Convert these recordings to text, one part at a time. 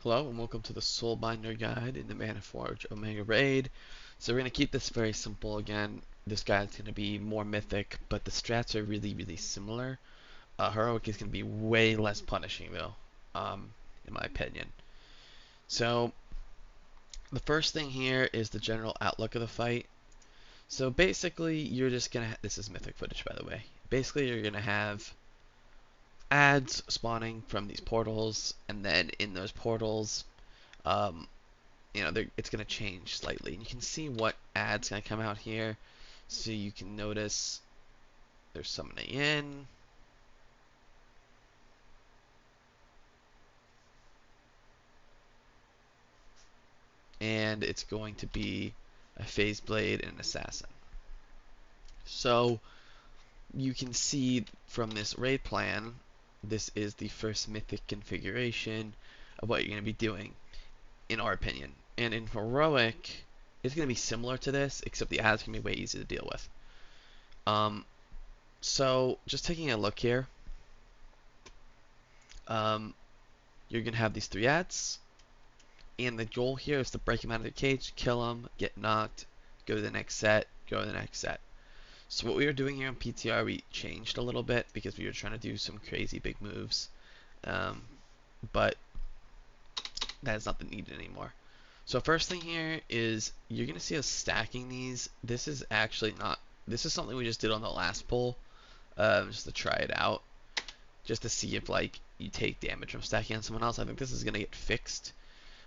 Hello and welcome to the Soulbinder guide in the Manaforge Omega Raid. So we're going to keep this very simple again. This guide's going to be more mythic, but the strats are really similar. Heroic is going to be way less punishing though, in my opinion. So the first thing here is the general outlook of the fight. So basically you're just going to, this is mythic footage by the way. Basically you're going to have adds spawning from these portals, and then in those portals, it's going to change slightly. And you can see what ads going to come out here. So you can notice there's summoning in. And it's going to be a phase blade and an assassin. So you can see from this raid plan, this is the first mythic configuration of what you're going to be doing, in our opinion. And in heroic, it's going to be similar to this, except the ads can be way easier to deal with. So just taking a look here, you're going to have these 3 ads, and the goal here is to break them out of the cage, kill them, get knocked, go to the next set, go to the next set. So what we were doing here on PTR, we changed a little bit because we were trying to do some crazy big moves, but that is not the need anymore. So first thing here is you're going to see us stacking these. This is actually not, this is something we just did on the last pull, just to try it out, just to see if like you take damage from stacking on someone else. I think this is going to get fixed,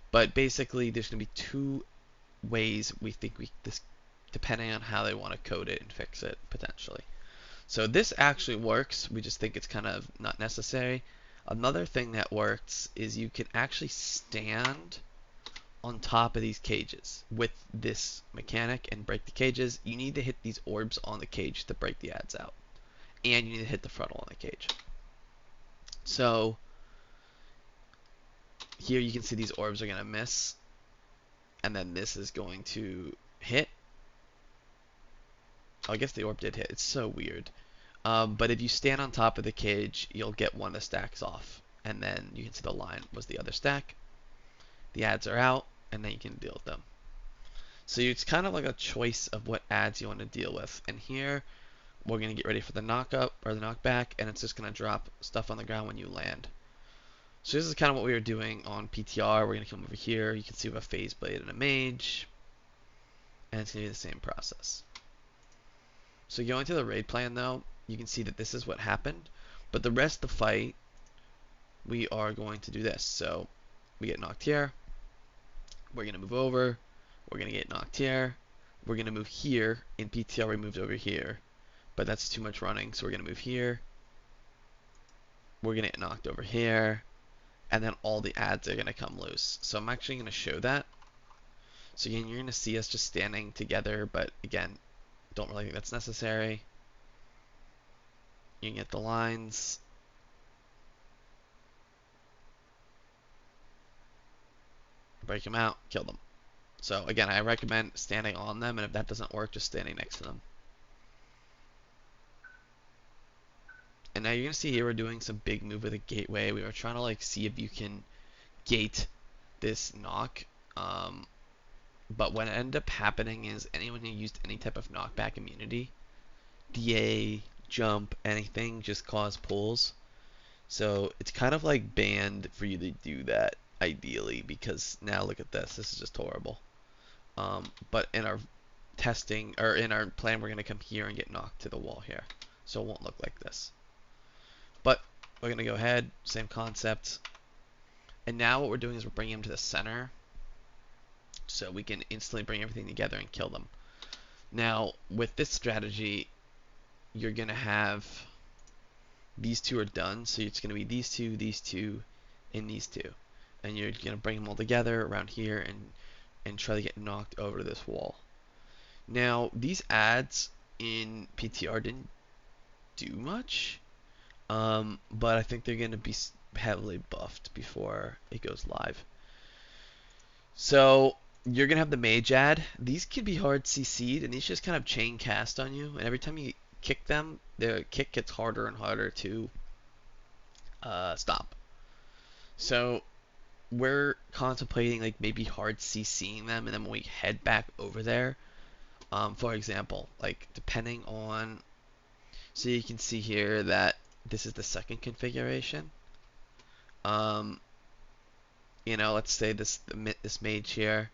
but basically there's going to be 2 ways we think this, depending on how they want to code it and fix it potentially. So this actually works, we just think it's kind of not necessary. Another thing that works is you can actually stand on top of these cages with this mechanic and break the cages. You need to hit these orbs on the cage to break the ads out, and you need to hit the frontal on the cage. So here you can see these orbs are going to miss, and then this is going to hit. Oh, I guess the orb did hit. It's so weird. But if you stand on top of the cage, you'll get one of the stacks off, and then you can see the line was the other stack. The ads are out, and then you can deal with them. So it's kind of like a choice of what ads you want to deal with. And here we're going to get ready for the knock-up or the knockback, and it's just going to drop stuff on the ground when you land. So this is kind of what we were doing on PTR. We're going to come over here. You can see we have a phase blade and a mage, and it's going to be the same process. So going to the raid plan though, you can see that this is what happened, but the rest of the fight we are going to do this. So we get knocked here, we're going to move over, we're going to get knocked here, we're going to move here. In PTR we moved over here, but that's too much running, so we're going to move here, we're going to get knocked over here, and then all the ads are going to come loose. So I'm actually going to show that. So again, you're going to see us just standing together, but again, don't really think that's necessary. You can get the lines. Break them out, kill them. So again, I recommend standing on them, and if that doesn't work, just standing next to them. And now you're going to see here we're doing some big move with a gateway. We were trying to like see if you can gate this knock. But what ended up happening is anyone who used any type of knockback immunity, DA, jump, anything, just cause pulls. So it's kind of like banned for you to do that ideally, because now look at this. This is just horrible. But in our testing, or in our plan, we're going to come here and get knocked to the wall here. So it won't look like this. But we're going to go ahead, same concept. And now what we're doing is we're bringing them to the center, so we can instantly bring everything together and kill them. Now, with this strategy, you're going to have these 2 are done, so it's going to be these 2, and these 2. And you're going to bring them all together around here and try to get knocked over to this wall. Now, these ads in PTR didn't do much, but I think they're going to be heavily buffed before it goes live. So you're going to have the mage ad. These can be hard CC'd, and these just kind of chain cast on you, and every time you kick them, the kick gets harder and harder to stop. So we're contemplating like maybe hard CCing them, and then when we head back over there, for example, like depending on, so you can see here that this is the second configuration. Um, let's say this mage here,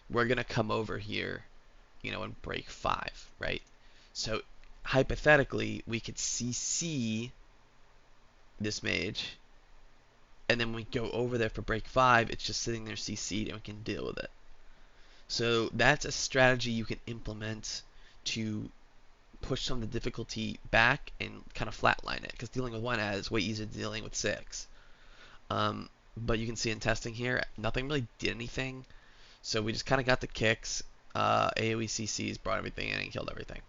we're gonna come over here, and break 5, right? So hypothetically, we could CC this mage, and then when we go over there for break 5, it's just sitting there CC'd and we can deal with it. So that's a strategy you can implement to push some of the difficulty back and kind of flatline it, because dealing with 1 ad is way easier than dealing with 6. But you can see in testing here, nothing really did anything. So we just kind of got the kicks. AoE CCs brought everything in and killed everything.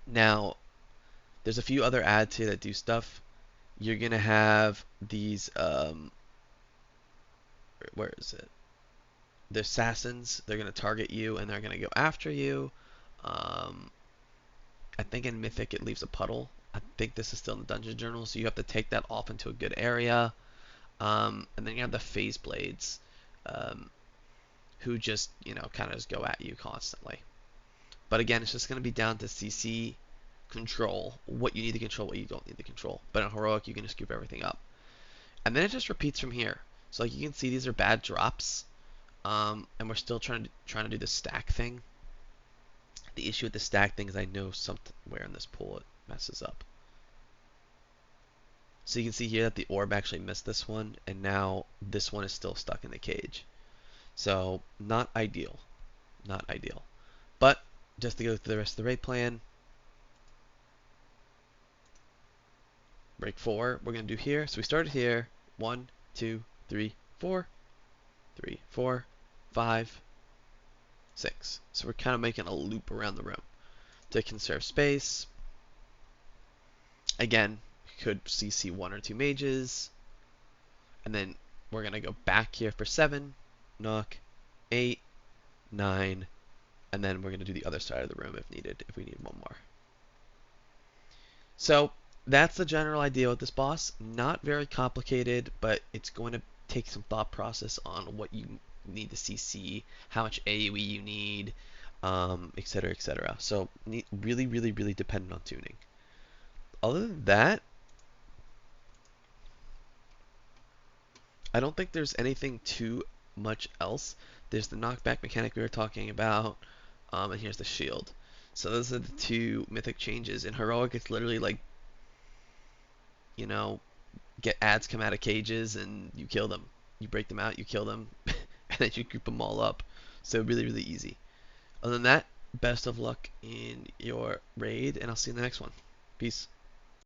Now, there's a few other ads here that do stuff. You're going to have these, where is it? The assassins. They're going to target you and they're going to go after you. I think in Mythic it leaves a puddle. I think this is still in the dungeon journal, so you have to take that off into a good area. And then you have the phase blades, who just, kind of just go at you constantly. But again, it's just going to be down to CC control, what you need to control, what you don't need to control. But in Heroic, you can just scoop everything up. And then it just repeats from here. So like you can see, these are bad drops. And we're still trying to do the stack thing. The issue with the stack thing is I know somewhere in this pool it messes up. So you can see here that the orb actually missed this one, and now this one is still stuck in the cage. So not ideal. Not ideal. But just to go through the rest of the raid plan, break 4 we're going to do here. So we started here. 1, 2, 3, 4. 3, 4, 5, 6. So we're kind of making a loop around the room to conserve space. Again, you could CC 1 or 2 mages. And then we're going to go back here for 7, knock, 8, 9, and then we're going to do the other side of the room if needed, if we need one more. So that's the general idea with this boss. Not very complicated, but it's going to take some thought process on what you need to CC, how much AoE you need, etc., etc. So really, really, really dependent on tuning. Other than that, I don't think there's anything too much else. There's the knockback mechanic we were talking about, and here's the shield. So those are the 2 mythic changes. In Heroic, it's literally like, get ads come out of cages and you kill them. You break them out, you kill them, and then you group them all up. So really, really easy. Other than that, best of luck in your raid, and I'll see you in the next one. Peace.